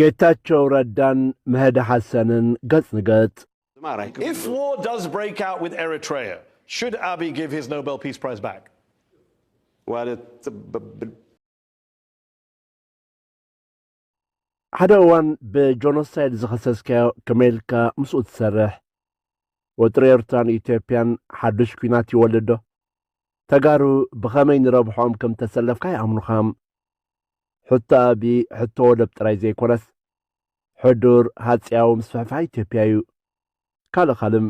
ጌታቸው ረዳን መህዲ ሐሰንን ገጽ ንገጽ If war does break out with Eritrea, should Abiy give his Nobel Peace Prize back? Well, ሓደ እዋን ብጆኖሳይድ ዝኸሰስካዮ ከመልካ ምስኡ ትሰርሕ ወጥሪ ኤርትራን ኢትዮጵያን ሓድሽ ኩናት ይወልዶ ተጋሩ ብኸመይ ንረብሖም ከም ተሰለፍካ ይኣምኑኻም ሕቶ ኣቢይ ሕቶ ወደብ ጥራይ ዘይኮነስ ሕዱር ሃፅያዊ ምስፋሕፋሕ ኢትዮጵያ እዩ ካልም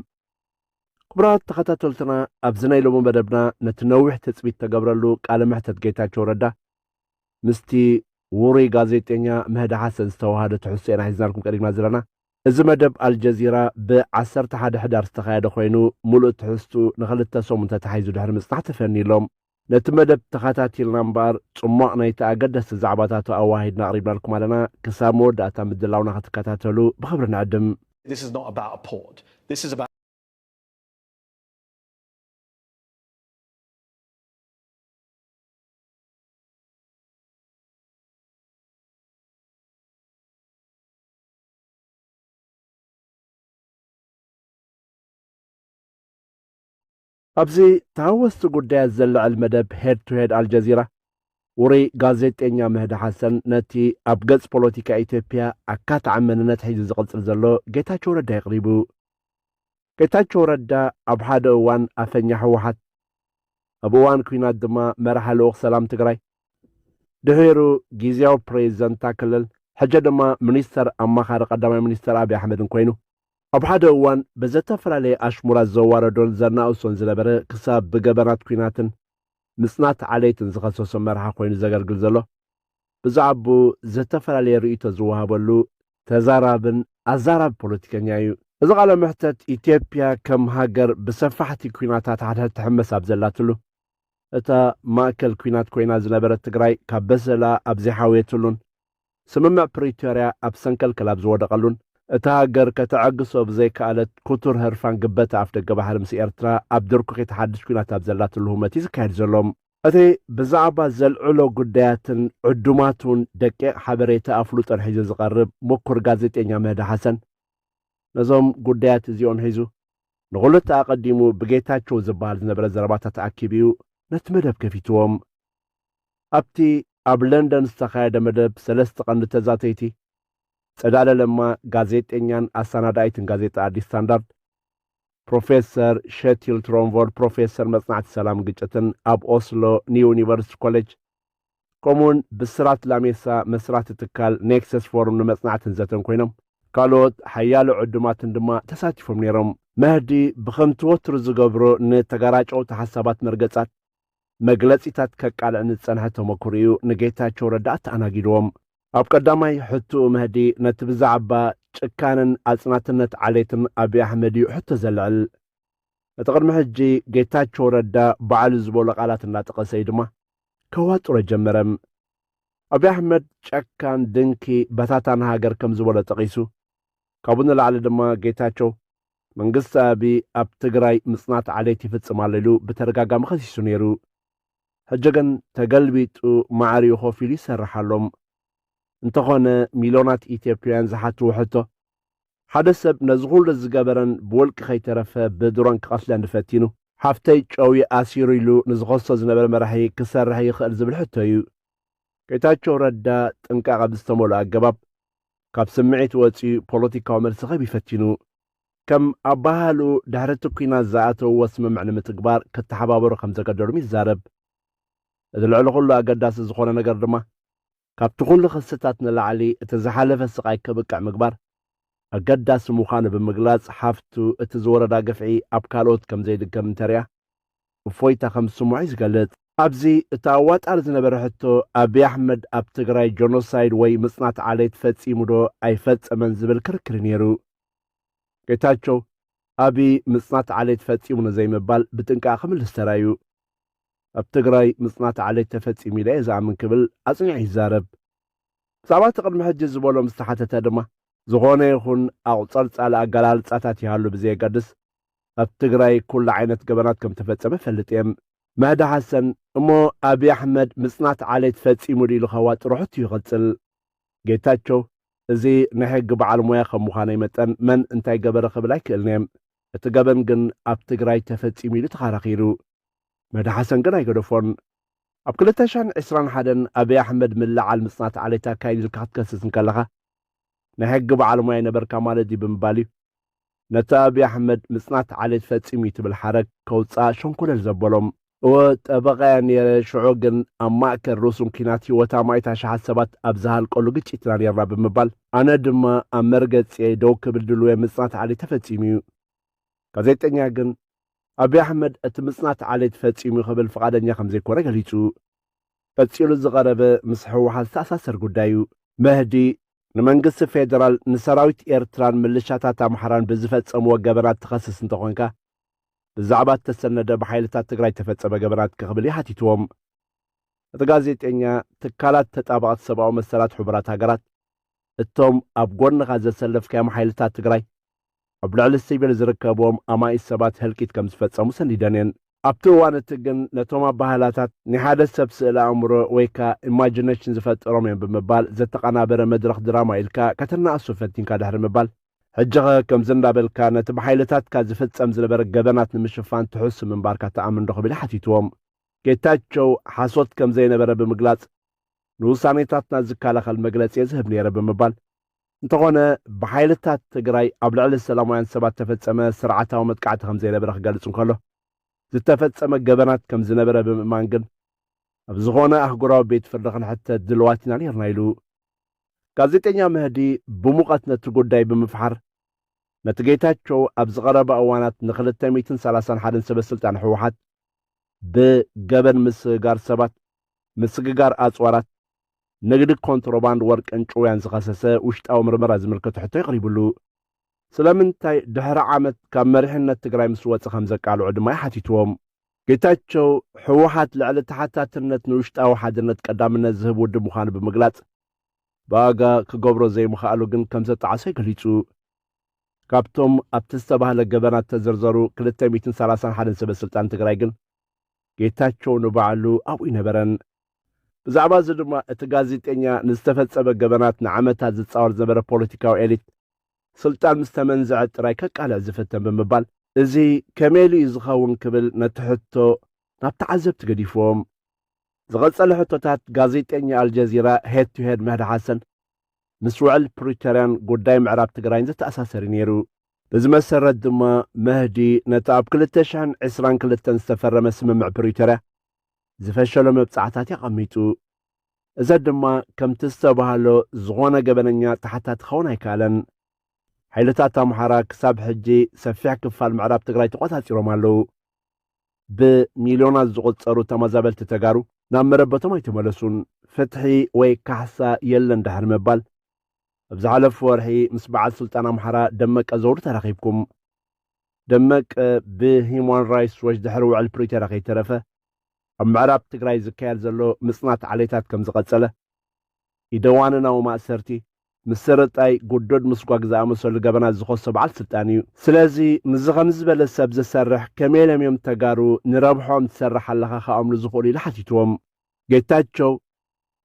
ክቡራት ተኸታተልትና ኣብዚ ናይ ሎሚ መደብና ነቲ ነዊሕ ተፅቢት ተገብረሉ ቃለ መሕተት ጌታቸው ረዳ ምስቲ ውሩይ ጋዜጠኛ መህዲ ሐሰን ዝተዋሃደ ትሕዝቶና ሒዝናልኩም ቀሪብና ዘለና እዚ መደብ አልጀዚራ ብ11 ሕዳር ዝተኻየደ ኮይኑ ሙሉእ ትሕዝቱ ንኽልተ ሰሙን ተታሒዙ ድሕሪ ምጽናዕ ተፈኒሎም ነቲ መደብ ተኸታቲልና እምበር ጽማቕ ናይቲ ኣገደስቲ ዛዕባታቱ ኣዋሂድና ኣቕሪብናልኩም ኣለና ክሳብ መወዳእታ ምድላውና ክትከታተሉ ብኽብሪ ንዕድም This is not about a port. This is about ኣብዚ ታወስቲ ጉዳያት ዘለዕል መደብ ሄድ ቱ ሄድ አልጀዚራ ውሩይ ጋዜጠኛ መህዲ ሐሰን ነቲ ኣብ ገጽ ፖለቲካ ኢትዮጵያ ኣካታዕ መንነት ሒዙ ዝቕጽል ዘሎ ጌታቸው ረዳ የቕሪቡ ጌታቸው ረዳ ኣብ ሓደ እዋን ኣፈኛ ህወሓት ኣብ እዋን ኩናት ድማ መራሒ ልኡኽ ሰላም ትግራይ ድሒሩ ጊዜያዊ ፕሬዚደንት ክልል ሕጂ ድማ ሚኒስተር ኣማኻሪ ቀዳማይ ሚኒስተር አብይ ኣሕመድን ኮይኑ ኣብ ሓደ እዋን በዘተፈላለየ ኣሽሙራት ዘዋረዶን ዘናእሶን ዝነበረ ክሳብ ብገበናት ኩናትን ምጽናት ዓለይትን ዝኸሰሶ መርሓ ኮይኑ ዘገልግል ዘሎ ብዛዕባ ዘተፈላለየ ርእይቶ ዝወሃበሉ ተዛራብን ኣዛራብ ፖለቲከኛ እዩ እዚ ቃለ መሕተት ኢትዮጵያ ከም ሃገር ብሰፋሕቲ ኩናታት ሓድሕድ ትሕመስ ኣብ ዘላትሉ እታ ማእከል ኩናት ኮይና ዝነበረት ትግራይ ካብ በሰላ ኣብ ዘይሓወየትሉን ስምምዕ ፕሪቶርያ ኣብ ሰንከልከል ኣብ ዝወደቐሉን እታ ሃገር ከተዓግሶ ብዘይከኣለት ኩቱር ህርፋን ግበታ ኣፍ ደገ ባሕሪ ምስ ኤርትራ ኣብ ድርኩኺት ሓድሽ ኩናት ኣብ ዘላትሉ ህመት ዝካየድ ዘሎም እቲ ብዛዕባ ዘልዕሎ ጉዳያትን ዕዱማቱን ደቂቕ ሓበሬታ ኣፍሉጦን ሒዙ ዝቐርብ ምኩር ጋዜጠኛ መህዲ ሐሰን ነዞም ጉዳያት እዚኦም ሒዙ ንኹልተ ኣቐዲሙ ብጌታቸው ዝበሃል ዝነበረ ዘረባታት ተኣኪቡ ነቲ መደብ ከፊትዎም ኣብቲ ኣብ ለንደን ዝተኻየደ መደብ ሰለስተ ቀንዲ ተዛተይቲ ጸዳለ ለማ ጋዜጠኛን ኣሰናዳይትን ጋዜጣ አዲስ ስታንዳርድ ፕሮፌሰር ሸቲል ትሮንቮል ፕሮፌሰር መጽናዕቲ ሰላም ግጭትን ኣብ ኦስሎ ኒው ዩኒቨርሲቲ ኮሌጅ ከምኡውን ብስራት ላሜሳ መስራቲ ትካል ኔክሰስ ፎረም ንመጽናዕትን ዘተን ኮይኖም ካልኦት ሓያሎ ዕዱማትን ድማ ተሳቲፎም ነይሮም መህዲ ብኸምቲ ወትሩ ዝገብሮ ንተጋራጨውቲ ሓሳባት መርገጻት መግለጺታት ከቃልዕን ዝጸንሐ ተመክሮ እዩ ንጌታቸው ረዳ ተኣናጊድዎም ኣብ ቀዳማይ ሕቱኡ መህዲ ነቲ ብዛዕባ ጭካንን ኣጽናትነት ዓሌትን አብይ ኣሕመድ እዩ ሕቶ ዘልዕል እቲ ቅድሚ ሕጂ ጌታቸው ረዳ በዓሉ ዝበሎ ቃላት እናጠቐሰ ድማ ከዋጥሮ ጀመረም አብይ ኣሕመድ ጨካን ድንኪ በታታን ሃገር ከም ዝበሎ ጠቒሱ ካብኡ ንላዕሊ ድማ ጌታቸው መንግስቲ አብይ ኣብ ትግራይ ምጽናት ዓሌት ይፍጽም ኣሎ ኢሉ ብተደጋጋሚ ኸሲሱ ነይሩ ሕጂ ግን ተገልቢጡ ማዕሪኡ ኮፍ ኢሉ ይሰርሕ ኣሎም እንተኾነ ሚሊዮናት ኢትዮጵያውያን ዝሓትው ሕቶ ሓደ ሰብ ነዚ ኩሉ ዝገበረን ብወልቂ ከይተረፈ ብድሮን ክቐትለ ንፈቲኑ ሓፍተይ ጨዊ ኣሲሩ ኢሉ ንዝኸሶ ዝነበረ መራሒ ክሰርሕ ይኽእል ዝብል ሕቶ እዩ ጌታቸው ረዳ ጥንቃቐ ብዝተመልኦ ኣገባብ ካብ ስምዒት ወፂኡ ፖለቲካዊ መልሲ ኸብ ይፈቲኑ ከም ኣብ ባህሉ ድሕሪ እቲ ኩናት ዝኣተውዎ ስምምዕ ንምትግባር ከተሓባበሩ ከም ዘገደዶም ይዛረብ እዚ ልዕሊ ኩሉ ኣገዳሲ ዝኾነ ነገር ድማ ካብቲ ኩሉ ክስታት ንላዕሊ እቲ ዝሓለፈ ስቃይ ከብቅዕ ምግባር ኣገዳሲ ምዃኑ ብምግላጽ ሓፍቱ እቲ ዝወረዳ ገፍዒ ኣብ ካልኦት ከም ዘይድገም እንተርያ እፎይታ ከም ዝስምዖ ዝገልጽ ኣብዚ እቲ ኣዋጣሪ ዝነበረ ሕቶ አብይ ኣሕመድ ኣብ ትግራይ ጆኖሳይድ ወይ ምጽናት ዓሌት ፈጺሙ ዶ ኣይፈጸመን ዝብል ክርክር ነይሩ ጌታቸው አብይ ምጽናት ዓሌት ፈጺሙ ንዘይምባል ብጥንቃቐ ክምልስ ተራዩ ኣብ ትግራይ ምጽናት ዓሌት ተፈጺሙ ኢለ ዝኣምን ክብል ኣጽኒዑ ይዛረብ ብዛዕባ እቲ ቅድሚ ሕጂ ዝበሎም ዝተሓተተ ድማ ዝኾነ ይኹን ኣቝጸልጻሊ ኣገላልጻታት ይሃሉ ብዘየገድስ ኣብ ትግራይ ኩሉ ዓይነት ገበናት ከም ተፈጸመ ፈልጥ እዮም መህዲ ሐሰን እሞ አብይ ኣሕመድ ምጽናት ዓሌት ፈጺሙ ኢሉ ኸዋጥሮ ሕቱ ይቕጽል ጌታቸው እዚ ንሕጊ በዓል ሞያ ከም ምዃነ ይመጠን መን እንታይ ገበረ ክብል ኣይክእልንዮም እቲ ገበን ግን ኣብ ትግራይ ተፈጺሙ ኢሉ ተኸራኺሩ መድሓ ሓሰን ግን ኣይገደፎን ኣብ 2021 ኣብይ ኣሕመድ ምልዓል ምጽናት ዓሌታ ካይድ ኢልካ ክትከስስ እንከለኻ ናይ ሕጊ በዓል ሞያ ነበርካ ማለት እዩ ብምባል እዩ ነቲ ኣብይ ኣሕመድ ምጽናት ዓሌት ፈጺሙ ትብል ሓረግ ከውፃእ ሸንኮለል ዘበሎም ጠበቃያ ነይረ ሽዑ ግን ኣብ ማእከል ርእሱን ኩናት ሂወታ ማይታ ሸሓት ሰባት ኣብ ዝሃልቀሉ ግጭትና ነርና ብምባል ኣነ ድማ ኣብ መርገጺ ደው ክብል ድልወ ምጽናት ዓሌት ተፈጺሙ እዩ ጋዜጠኛ ግን ኣብይ ኣሕመድ እቲ ምጽናት ዓሌት ፈጺሙ ክብል ፍቓደኛ ከም ዘይኮነ ገሊጹ ቀጺሉ ዝቐረበ ምስ ሕወሓት ዝተኣሳሰር ጉዳይ እዩ መህዲ ንመንግስቲ ፌደራል ንሰራዊት ኤርትራን ምልሻታት ኣምሓራን ብዝፈጸምዎ ገበናት ትኸስስ እንተኾንካ ብዛዕባ እተሰነደ ብሓይልታት ትግራይ ተፈጸመ ገበናት ክኽብል ይሓቲትዎም እቲ ጋዜጠኛ ትካላት ተጣባቕቲ ሰብኣዊ መሰላት ሕቡራት ሃገራት እቶም ኣብ ጎንኻ ዘሰለፍካዮም ሓይልታት ትግራይ ኣብ ልዕሊ ሲቪል ዝርከብዎም ኣማኢት ሰባት ህልቂት ከም ዝፈጸሙ ሰኒደን እየን ኣብቲ እዋን እቲ ግን ነቶም ኣባህላታት ንሓደ ሰብ ስእሊ ኣእምሮ ወይ ከዓ ኢማጂኔሽን ዝፈጥሮም እዮም ብምባል ዘተቐናበረ መድረኽ ድራማ ኢልካ ከተናእሱ ፈቲንካ ድሕሪ ምባል ሕጂኸ ከምዚ እንዳበልካ ነቲ ብሓይልታትካ ዝፍጸም ዝነበረ ገበናት ንምሽፋን ትሕሱ ምንባርካ ተኣምን ዶ ክብል ሓቲትዎም ጌታቸው ሓሶት ከም ዘይነበረ ብምግላጽ ንውሳኔታትና ዝከላኸል መግለጺ ዝህብ ነይረ ብምባል እንተኾነ ብሓይልታት ትግራይ ኣብ ልዕሊ ሰላማውያን ሰባት ተፈጸመ ስርዓታዊ መጥቃዕቲ ከም ዘይነበረ ክገልጽ እንከሎ ዝተፈጸመ ገበናት ከም ዝነበረ ብምእማን ግን ኣብ ዝኾነ ኣህጉራዊ ቤት ፍርዲ ክንሕተት ድልዋት ኢና ነርና ኢሉ ጋዜጠኛ መህዲ ብሙቐት ነቲ ጉዳይ ብምፍሓር ነቲ ጌታቸው ኣብ ዝቐረበ እዋናት ን231 ሰበስልጣን ሕወሓት ብገበን ምስግጋር ሰባት ምስግጋር ኣጽዋራት ንግዲ ኮንትሮባንድ ወርቅን ጭውያን ዝኸሰሰ ውሽጣዊ ምርመራ ዝምልከቱ ሕቶ ይቕሪብሉ ስለምንታይ ድሕሪ ዓመት ካብ መሪሕነት ትግራይ ምስ ወፅእ ከም ዘቃልዑ ድማ ይሓቲትዎም ጌታቸው ሕወሓት ልዕሊ ተሓታትነት ንውሽጣዊ ሓድነት ቀዳምነት ዝህብ ውድብ ምዃኑ ብምግላጽ ብኣጋ ክገብሮ ዘይምኽኣሉ ግን ከም ዘጠዓሶ ይገሊጹ ካብቶም ኣብቲ ዝተባህለ ገበናት ተዘርዘሩ 231 ሰበስልጣን ትግራይ ግን ጌታቸው ንባዕሉ ኣብኡ ይነበረን ብዛዕባ እዚ ድማ እቲ ጋዜጠኛ ንዝተፈጸመ ገበናት ንዓመታት ዝጻወር ዝነበረ ፖለቲካዊ ኤሊት ስልጣን ምስ ተመንዝዐ ጥራይ ከቃልዕ ዝፍተን ብምባል እዚ ከመይ እዩ ዝኸውን ክብል ነቲ ሕቶ ናብ ተዓዘብቲ ገዲፎም ዝቐጸለ ሕቶታት ጋዜጠኛ አልጀዚራ ሄድ ቱ ሄድ መህዲ ሓሰን ምስ ውዕል ፕሪቶርያን ጉዳይ ምዕራብ ትግራይን ዝተኣሳሰሪ ነይሩ በዚ መሰረት ድማ መህዲ ነቲ ኣብ 2022 ዝተፈረመ ስምምዕ ፕሪቶርያ ዝፈሸሎ መብጻዕታት የቐሚጡ እዘ ድማ ከምቲ ዝተባህሎ ዝኾነ ገበነኛ ተሓታት ክኸውን ኣይከኣለን ሓይልታት ኣምሓራ ክሳብ ሕጂ ሰፊሕ ክፋል ምዕራብ ትግራይ ተቆጻጺሮም ኣለዉ ብሚልዮናት ዝቑጸሩ ተመዛበልቲ ተጋሩ ናብ መረበቶም ኣይተመለሱን ፍትሒ ወይ ካሕሳ የለን ድሕሪ ምባል ኣብ ዝሓለፈ ወርሒ ምስ በዓል ስልጣን ኣምሓራ ደመቀ ዘውዱ ተራኺብኩም ደመቀ ብሂማን ራይትስ ዎች ድሕሪ ውዕል ፕሪቶርያ ከይተረፈ ኣብ ምዕራብ ትግራይ ዝካየድ ዘሎ ምጽናት ዓሌታት ከም ዝቐጸለ ኢደዋንናዊ ማእሰርቲ ምስ ስርጣይ ጉዱድ ምስጓግ ዝኣመሰሉ ገበናት ዝኸሶ በዓል ስልጣን እዩ ስለዚ ምዝ ከም ዝበለ ሰብ ዝሰርሕ ከመይ ኢሎም እዮም ተጋሩ ንረብሖም ትሰርሕ ኣለኻ ከኣምሉ ዝኽእሉ ኢሉ ሓቲትዎም ጌታቸው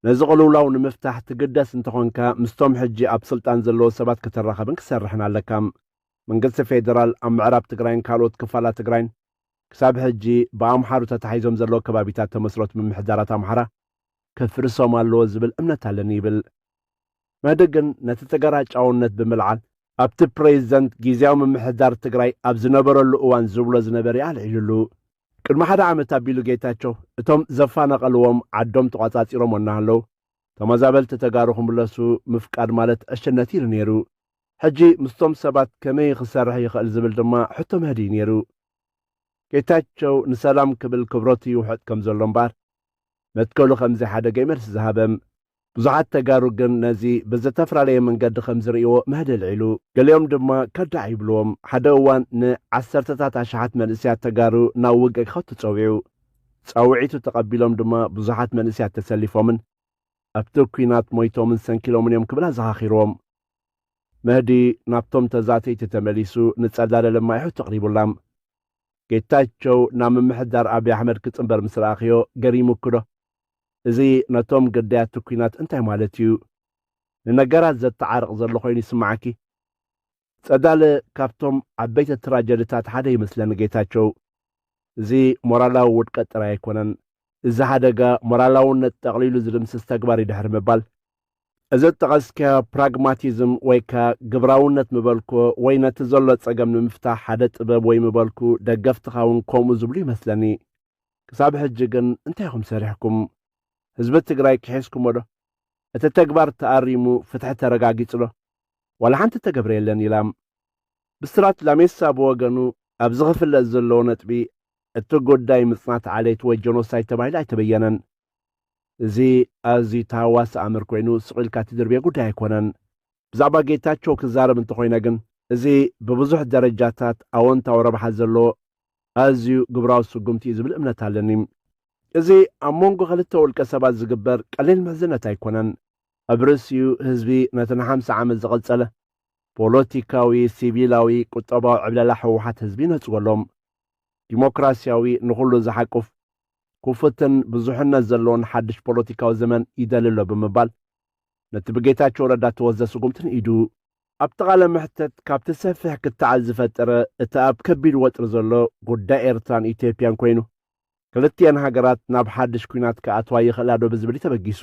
ነዚ ቅልውላው ንምፍታሕ ትግደስ እንተኾንካ ምስቶም ሕጂ ኣብ ስልጣን ዘለዎ ሰባት ከተራኸብን ክሰርሕን ኣለካ መንግስቲ ፌደራል ኣብ ምዕራብ ትግራይን ካልኦት ክፋላት ትግራይን ክሳብ ሕጂ ብኣምሓሩ ተታሒዞም ዘለዎ ከባቢታት ተመስረቱ ምምሕዳራት ኣምሓራ ከፍርሶም ኣለዎ ዝብል እምነት ኣለኒ ይብል መህዲ ግን ነቲ ተገራጫውነት ብምልዓል ኣብቲ ፕሬዚደንት ጊዜያዊ ምምሕዳር ትግራይ ኣብ ዝነበረሉ እዋን ዝብሎ ዝነበረ ኣልዒሉሉ ቅድሚ ሓደ ዓመት ኣቢሉ ጌታቸው እቶም ዘፋነቐልዎም ዓዶም ተቆጻጺሮም እናሃለዉ ተመዛበልቲ ተጋሩ ክምለሱ ምፍቃድ ማለት ኣሸነቲ ኢሉ ነይሩ ሕጂ ምስቶም ሰባት ከመይ ክሰርሕ ይኽእል ዝብል ድማ ሕቶ መህዲ ነይሩ ጌታቸው ንሰላም ክብል ክብረቱ ይውሕጥ ከም ዘሎ እምበር መትከሉ ከምዚ ሓደ ገይመልሲ ዝሃበም ብዙሓት ተጋሩ ግን ነዚ ብዝተፈላለየ መንገዲ ከም ዝርእይዎ መህዲ ልዒሉ ገሊኦም ድማ ከዳዕ ይብልዎም ሓደ እዋን ንዓሰርተታት ኣሽሓት መንእስያት ተጋሩ ናብ ውግእ ክኸቱ ፀዊዑ ፃውዒቱ ተቐቢሎም ድማ ብዙሓት መንእስያት ተሰሊፎምን ኣብቲ ኩናት ሞይቶምን ሰንኪሎምን እዮም ክብል ኣዘኻኺሮም መህዲ ናብቶም ተዛተይቲ ተመሊሱ ንጸላለ ለማይ ሕቶ ኣቕሪቡላም ጌታቸው ናብ ምምሕዳር ኣብይ ኣሕመድ ክጽንበር ምስ ረኣኽዮ ገሪሙ ክዶ እዚ ነቶም ገዳያት ኩናት እንታይ ማለት እዩ ንነገራት ዘተዓርቕ ዘሎ ኮይኑ ይስማዓኪ ጸዳለ ካብቶም ዓበይቲ ትራጀዲታት ሓደ ይመስለኒ ጌታቸው እዚ ሞራላዊ ውድቀት ጥራይ ኣይኮነን እዚ ሓደጋ ሞራላውነት ጠቕሊሉ ዝድምስስ ተግባር ይድሕር ምባል እዚ ጠቐስከ ፕራግማቲዝም ወይ ከ ግብራውነት ምበልኮ ወይ ነቲ ዘሎ ጸገም ንምፍታሕ ሓደ ጥበብ ወይ ምበልኩ ደገፍትኻ እውን ከምኡ ዝብሉ ይመስለኒ ክሳብ ሕጂ ግን እንታይ ኢኹም ሰሪሕኩም ህዝቢ ትግራይ ክሒዝኩሞ ዶ እቲ ተግባር ተኣሪሙ ፍትሒ ተረጋጊጹ ዶ ወላ ሓንቲ ተገብረ የለን ኢላም ብስራት ላሜሳ ብወገኑ ኣብ ዝኽፍለጥ ዘለዎ ነጥቢ እቲ ጉዳይ ምጽናት ዓለይት ወይ ጀኖሳይድ ተባሂሉ ኣይተበየነን እዚ ኣዝዩ ተሃዋሲ ኣምር ኮይኑ ስቑኢልካ ትድርብየ ጉዳይ ኣይኮነን ብዛዕባ ጌታቸው ክዛረብ እንተኾይነ ግን እዚ ብብዙሕ ደረጃታት ኣወንታዊ ረብሓ ዘለዎ ኣዝዩ ግብራዊ ስጉምቲ እዩ ዝብል እምነት ኣለኒ እዚ ኣብ መንጎ ክልተ ውልቀ ሰባት ዝግበር ቀሊል ምሕዝነት ኣይኮነን ኣብ ርእሲኡ ህዝቢ ነቲ ን50 ዓመት ዝቐጸለ ፖለቲካዊ ሲቪላዊ ቁጠባዊ ዕብለላ ሕወሓት ህዝቢ ነጽወሎም ዲሞክራስያዊ ንኹሉ ዝሓቁፍ ክፉትን ብዙሕነት ዘለዎን ሓድሽ ፖለቲካዊ ዘመን ይደልሎ ብምባል ነቲ ብጌታቸው ረዳ ተወዘ ስጉምትን ኢዱ ኣብቲ ቃለ ምሕተት ካብቲ ሰፊሕ ክትዓል ዝፈጠረ እቲ ኣብ ከቢድ ወጥሪ ዘሎ ጉዳይ ኤርትራን ኢትዮጵያን ኮይኑ ክልቲአን ሃገራት ናብ ሓድሽ ኩናት ከኣትዋ ይኽእላ ዶ ብዝብል ተበጊሱ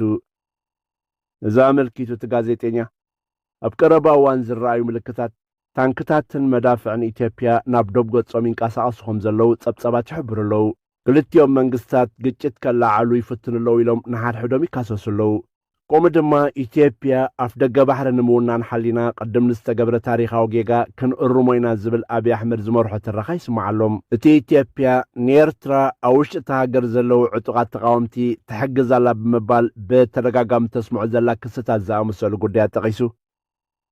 እዛ ኣመልኪቱ እቲ ጋዜጠኛ ኣብ ቀረባ እዋን ዝረኣዩ ምልክታት ታንክታትን መዳፍዕን ኢትዮጵያ ናብ ዶብ ገጾም ይንቀሳቐሱ ከም ዘለዉ ጸብጸባት ይሕብሩ ኣለዉ ክልቲኦም መንግስታት ግጭት ከላዓሉ ይፍትኑ ኣለዉ ኢሎም ንሓድሕዶም ይካሰሱ ኣለዉ ከምኡ ድማ ኢትዮጵያ ኣፍ ደገ ባሕሪ ንምውናን ሓሊና ቅድም ንዝተገብረ ታሪኻዊ ጌጋ ክንእርሞ ኢና ዝብል ኣብዪ ኣሕመድ ዝመርሖ ትረኻ ይስማዓሎም እቲ ኢትዮጵያ ንኤርትራ ኣብ ውሽጢ እቲ ሃገር ዘለዉ ዕጡቓት ተቃወምቲ ትሕግዛላ ብምባል ብተደጋጋሚ ተስምዖ ዘላ ክስታት ዝኣመሰሉ ጉዳያት ጠቒሱ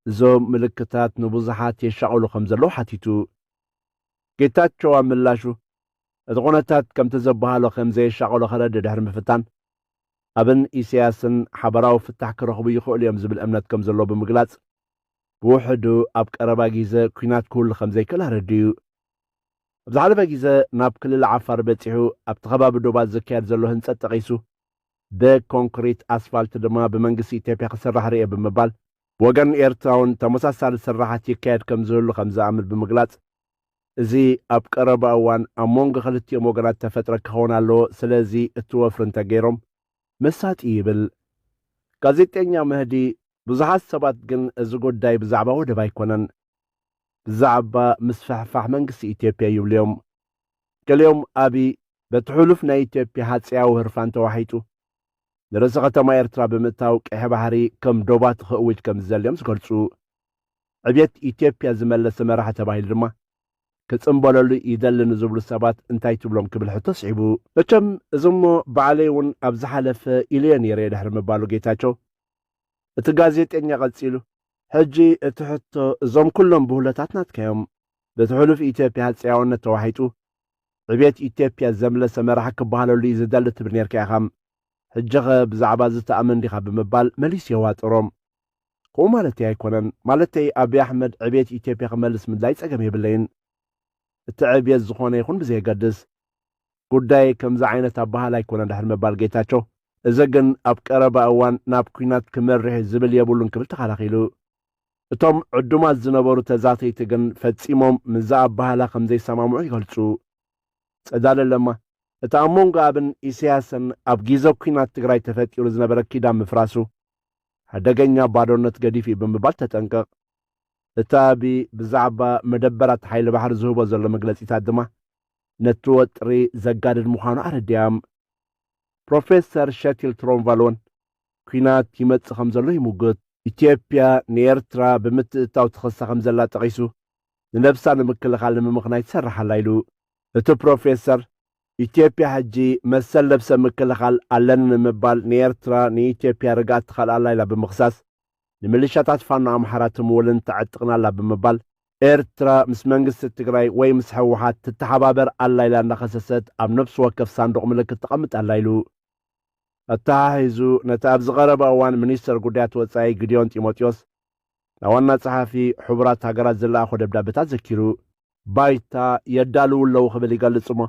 እዞም ምልክታት ንብዙሓት የሻቕሉ ከም ዘለዉ ሓቲቱ ጌታቸው ኣብ ምላሹ እቲ ኩነታት ከምቲ ዘበሃሎ ከም ዘየሻቕሎ ኸረዲ ድሕሪ ምፍታን ኣብን ኢሳያስን ሓበራዊ ፍታሕ ክረኽቡ ይኽእሉ እዮም ዝብል እምነት ከም ዘሎ ብምግላጽ ብውሕዱ ኣብ ቀረባ ግዜ ኩናት ክህሉ ከም ዘይክእል ኣረድዩ ኣብ ዝሓለፈ ግዜ ናብ ክልል ዓፋር በፂሑ ኣብቲ ከባቢ ዶባት ዝካየድ ዘሎ ህንፀት ጠቒሱ ብኮንክሪት ኣስፋልቲ ድማ ብመንግስቲ ኢትዮጵያ ክስራሕ ርአ ብምባል ወገን ኤርትራውን ተመሳሳሊ ስራሓት ይካየድ ከም ዝህሉ ከም ዝኣምን ብምግላጽ እዚ ኣብ ቀረባ እዋን ኣብ መንጎ ክልቲኦም ወገናት ተፈጥረ ክኸውን ኣለዎ ስለዚ እቲ ወፍሪ እንተገይሮም መሳጢ ይብል ጋዜጠኛ መህዲ ብዙሓት ሰባት ግን እዚ ጉዳይ ብዛዕባ ወደብ ኣይኮነን ብዛዕባ ምስፍሕፋሕ መንግስቲ ኢትዮጵያ ይብሉ እዮም ገሊኦም ኣብዪ በቲ ሕሉፍ ናይ ኢትዮጵያ ሃፅያዊ ህርፋን ተዋሒጡ ንርእሲ ከተማ ኤርትራ ብምእታው ቀይሕ ባሕሪ ከም ዶባት ክእውጅ ከም ዝዘልዮም ዝገልጹ ዕብየት ኢትዮጵያ ዝመለሰ መራሒ ተባሂሉ ድማ ክጽምበለሉ ይደሊ ንዝብሉ ሰባት እንታይ ትብሎም ክብል ሕቶ ስዒቡ መቸም እዚ እሞ ባዕለይ እውን ኣብ ዝሓለፈ ኢልየ ነይረ ድሕሪ ምባሉ ጌታቸው እቲ ጋዜጠኛ ቐጺሉ ሕጂ እቲ ሕቶ እዞም ኩሎም ብሁለታት ናትካዮም በቲ ሕሉፍ ኢትዮጵያ ሃፅያውነት ተዋሒጡ ዕብየት ኢትዮጵያ ዘምለሰ መራሒ ክበሃለሉ እዩ ዝደሊ ትብል ነርካ ኢኻም ሕጂ ኸ ብዛዕባ ዝተኣመን ዲኻ ብምባል መሊስ የዋጥሮም ከምኡ ማለተይ ኣይኮነን ማለተይ ኣብዪ ኣሕመድ ዕብየት ኢትዮጵያ ክመልስ ምድላይ ጸገም የብለይን እቲ ዕብየት ዝኾነ ይኹን ብዘየገድስ ጉዳይ ከምዚ ዓይነት ኣባህል ኣይኮነን ድሕሪ ምባል ጌታቸው እዚ ግን ኣብ ቀረባ እዋን ናብ ኩናት ክመርሕ ዝብል የብሉን ክብል ተኸላኺሉ እቶም ዕዱማት ዝነበሩ ተዛተይቲ ግን ፈጺሞም ምዛ ኣባህላ ከም ዘይሰማምዑ ይገልጹ ጸዳለ ለማ እቲ ኣብ መንጎ ኣብን ኢሳያስን ኣብ ግዜ ኩናት ትግራይ ተፈጢሩ ዝነበረ ኪዳን ምፍራሱ ሓደገኛ ባዶነት ገዲፍ እዩ ብምባል ተጠንቀቕ እቲ ኣብዪ ብዛዕባ መደበራት ሓይሊ ባሕሪ ዝህቦ ዘሎ መግለጺታት ድማ ነቲ ወጥሪ ዘጋድድ ምዃኑ ኣረድያም ፕሮፌሰር ሸቲል ትሮንቫልወን ኩናት ይመጽእ ከም ዘሎ ይምግት ኢትዮጵያ ንኤርትራ ብምትእታው ትኽሳ ከም ዘላ ጠቒሱ ንነብሳ ንምክልኻል ንምምኽናይ ትሰርሓላ ኢሉ እቲ ፕሮፌሰር ኢትዮጵያ ሕጂ መሰል ነብሰ ምክልኻል ኣለኒ ንምባል ንኤርትራ ንኢትዮጵያ ርግኣት ትኸልኣላ ኢላ ብምኽሳስ ንምልሻታት ፋኖ ኣምሓራ ትምውልን ተዕጥቕናላ ብምባል ኤርትራ ምስ መንግስቲ ትግራይ ወይ ምስ ሕወሓት ትተሓባበር ኣላ ኢላ እናኸሰሰት ኣብ ነብሲ ወከፍ ሳንዱቕ ምልክት ተቐምጣላ ኢሉ ኣተሓሒዙ ነቲ ኣብ ዝቐረበ እዋን ሚኒስትር ጉዳያት ወጻኢ ግድዮን ጢሞቴዎስ ናብ ዋና ጸሓፊ ሕቡራት ሃገራት ዝለኣኾ ደብዳቤታት ዘኪሩ ባይታ የዳልው ኣለዉ ክብል ይገልጽ እሞ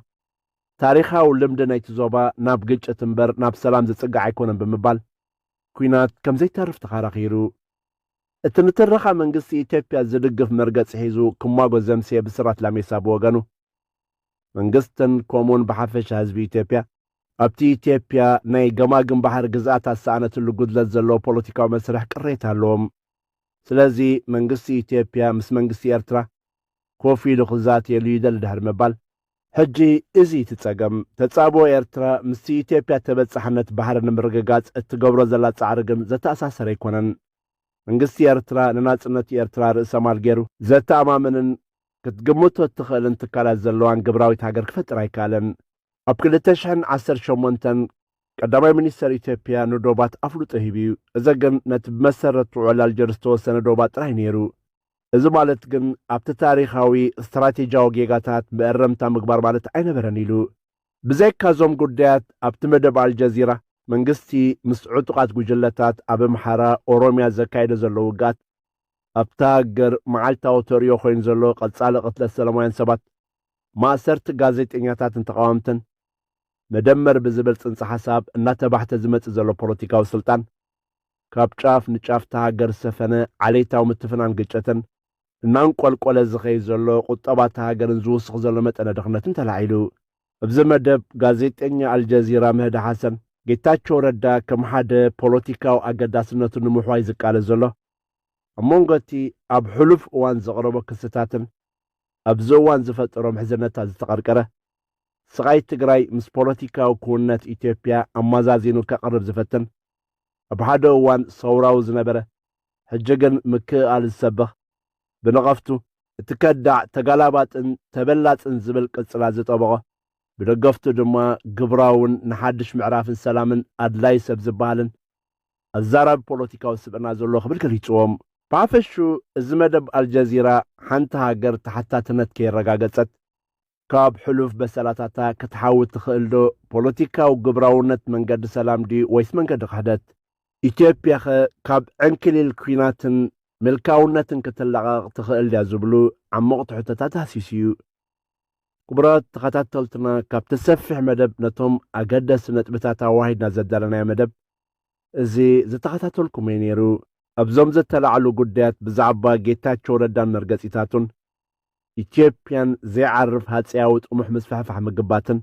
ታሪኻዊ ልምዲ ናይቲ ዞባ ናብ ግጭት እምበር ናብ ሰላም ዝጽጋዕ ኣይኮነን ብምባል ኩናት ከም ዘይተርፍ ተኸራኺሩ እትንተረኻ መንግስቲ ኢትዮጵያ ዝድግፍ መርገጽ ሒዙ ክሟጎ ዘምስየ ብስራት ላሜሳ ብወገኑ መንግስትን ኮሙን ብሓፈሻ ህዝቢ ኢትዮጵያ ኣብቲ ኢትዮጵያ ናይ ገማግም ባሕር ግዝኣት ኣሰኣነትሉ ጉድለት ዘለዎ ፖለቲካዊ መስርሕ ቅሬታ ኣለዎም። ስለዚ መንግስቲ ኢትዮጵያ ምስ መንግስቲ ኤርትራ ኮፍ ኢሉ ክዛተየሉ ይደሊ ድሕሪ ምባል ሕጂ እዚ ትጸገም ተጻብኦ ኤርትራ ምስቲ ኢትዮጵያ ተበጻሕነት ባሕሪ ንምርግጋጽ እትገብሮ ዘላ ጻዕሪ ግን ዘተኣሳሰረ ኣይኮነን። መንግስቲ ኤርትራ ንናጽነት ኤርትራ ርእሰ ማል ገይሩ ዘተኣማምንን ክትግምቶ እትኽእልን ትካላት ዘለዋን ግብራዊት ሃገር ክፈጥር ኣይከኣለን። ኣብ 2018 ቀዳማይ ሚኒስተር ኢትዮጵያ ንዶባት ኣፍሉጦ ሂቡ እዩ። እዚ ግን ነቲ ብመሰረቱ ዕላል ጀር ዝተወሰነ ዶባት ጥራይ ነይሩ። እዚ ማለት ግን ኣብቲ ታሪኻዊ ስትራቴጂያዊ ጌጋታት ብእረምታ ምግባር ማለት ኣይነበረን ኢሉ ብዘይካዞም ጉዳያት ኣብቲ መደብ አልጀዚራ መንግስቲ ምስ ዕጡቃት ጉጅለታት ኣብ ኣምሓራ ኦሮምያ ዘካይደ ዘሎ ውግኣት ኣብታ ሃገር መዓልታዊ ተርእዮ ኮይኑ ዘሎ ቀጻሊ ቅትለት ሰላማውያን ሰባት ማእሰርቲ ጋዜጠኛታትን ተቃዋምትን መደመር ብዝብል ጽንሰ ሓሳብ እናተባሕተ ዝመጽእ ዘሎ ፖለቲካዊ ስልጣን ካብ ጫፍ ንጫፍ ሃገር ሰፈነ ዓሌታዊ ምትፍናን ግጭትን እናንቆልቆለ ዝኸይድ ዘሎ ቁጠባት ሃገርን ዝውስኽ ዘሎ መጠነ ድኽነትን ተላዒሉ ኣብዚ መደብ ጋዜጠኛ አልጀዚራ ምህዲ ሓሰን ጌታቸው ረዳ ከም ሓደ ፖለቲካዊ ኣገዳስነቱ ንምሕዋይ ዝቃለስ ዘሎ ኣብ መንጎቲ ኣብ ሕሉፍ እዋን ዘቕረቦ ክስታትን ኣብዚ እዋን ዝፈጠሮም ሕዝነታት ዝተቐርቀረ ስቃይ ትግራይ ምስ ፖለቲካዊ ክውነት ኢትዮጵያ ኣመዛዚኑ ከቕርብ ዝፈትን ኣብ ሓደ እዋን ሰውራዊ ዝነበረ ሕጂ ግን ምክኣል ዝሰብኽ ብነቐፍቱ እቲ ከዳዕ ተጋላባጥን ተበላፅን ዝብል ቅጽላ ዝጠበቐ ብደገፍቱ ድማ ግብራውን ንሓድሽ ምዕራፍን ሰላምን ኣድላይ ሰብ ዝበሃልን ኣዛራቢ ፖለቲካዊ ስብዕና ዘሎ ክብል ገሊፅዎም። ብሓፈሹ እዚ መደብ አልጀዚራ ሓንቲ ሃገር ተሓታትነት ከይረጋገጸት ካብ ሕሉፍ በሰላታታ ክትሓውት ትኽእል ዶ ፖለቲካዊ ግብራውነት መንገዲ ሰላም ድዩ ወይስ መንገዲ ክሕደት? ኢትዮጵያ ካብ ዕንክሊል ኩናትን ምልካውነትን ክትላቐቕ ትኽእል ድያ ዝብሉ ዓመቕቲ ሕቶታት ሃሲሱ እዩ። ክቡራት ተኸታተልትና ካብቲ ሰፊሕ መደብ ነቶም ኣገደስቲ ነጥብታት ኣዋሂድና ዘዳለናዮ መደብ እዚ ዝተኸታተልኩም እዩ ነይሩ። ኣብዞም ዝተላዕሉ ጉዳያት ብዛዕባ ጌታቸው ረዳን መርገፂታቱን ኢትዮጵያን ዘይዓርፍ ሃፀያዊ ጥሙሕ ምስፋሕፋሕ ምግባትን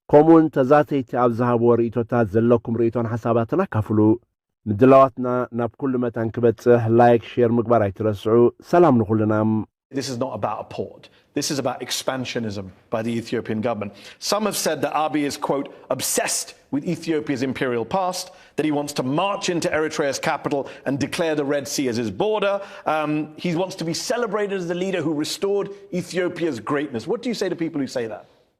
ከምኡውን ተዛተይቲ ኣብ ዝሃብዎ ርእቶታት ዘለኩም ርእቶን ሓሳባትን ኣካፍሉ። ምድላዋትና ናብ ኩሉ መታን ክበጽሕ ላይክ ሼር ምግባር ኣይትረስዑ። ሰላም ንኹልና። This is not about a port. This is about expansionism by the Ethiopian government. Some have said that Abiy is, quote, obsessed with Ethiopia's imperial past, that he wants to march into Eritrea's capital and declare the Red Sea as his border. He wants to be celebrated as the leader who restored Ethiopia's greatness. What do you say to people who say that?